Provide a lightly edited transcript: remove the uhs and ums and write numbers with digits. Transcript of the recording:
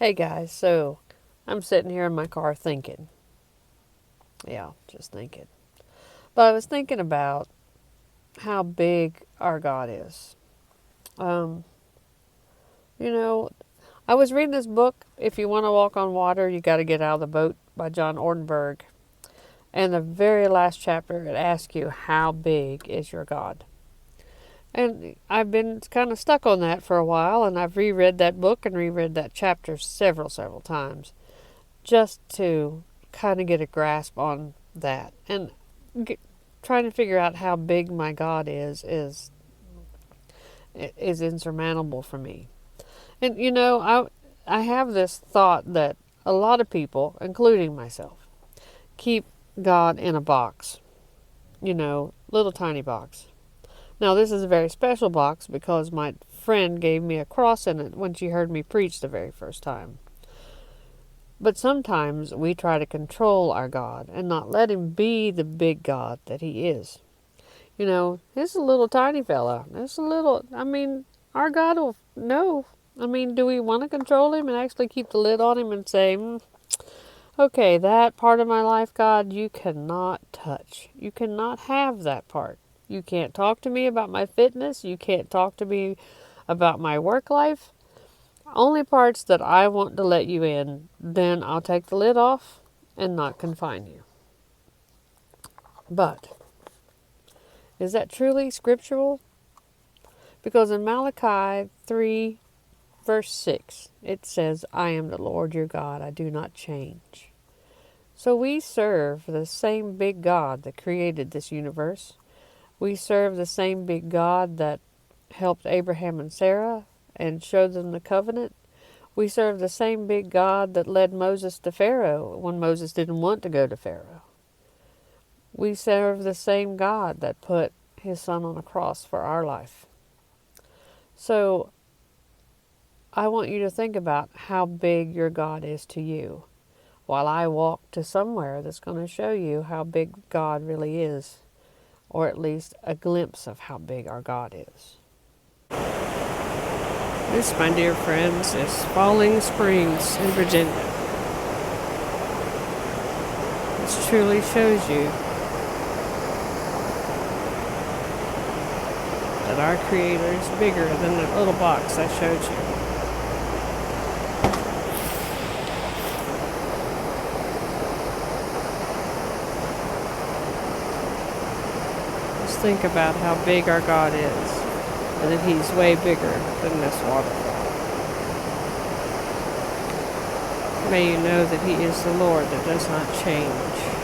Hey guys, so I'm sitting here in my car thinking. Yeah, just thinking. But I was thinking about how big our God is. Um, you know, I was reading this book, If You Want to Walk on Water, You Got to Get Out of the Boat by John Ordenberg. And the very last chapter, it asks you, how big is your God? And I've been kind of stuck on that for a while, and I've reread that book and reread that chapter several times just to kind of get a grasp on that. And get, trying to figure out how big my God is insurmountable for me. And I have this thought that a lot of people, including myself, keep God in a box. Little tiny box. Now this is a very special box because my friend gave me a cross in it when she heard me preach the very first time. But sometimes we try to control our God and not let him be the big God that he is. He's a little tiny fella. Our God will know. Do we want to control him and actually keep the lid on him and say, okay, that part of my life, God, you cannot touch. You cannot have that part. You can't talk to me about my fitness. You can't talk to me about my work life. Only parts that I want to let you in, then I'll take the lid off and not confine you. But is that truly scriptural? Because in Malachi 3, verse 6, it says, I am the Lord your God, I do not change. So we serve the same big God that created this universe. We serve the same big God that helped Abraham and Sarah and showed them the covenant. We serve the same big God that led Moses to Pharaoh when Moses didn't want to go to Pharaoh. We serve the same God that put his son on a cross for our life. So I want you to think about how big your God is to you while I walk to somewhere that's going to show you how big God really is, or at least a glimpse of how big our God is. This, my dear friends, is Falling Springs in Virginia. This truly shows you that our Creator is bigger than the little box I showed you. Just think about how big our God is, and that he's way bigger than this waterfall. May you know that he is the Lord that does not change.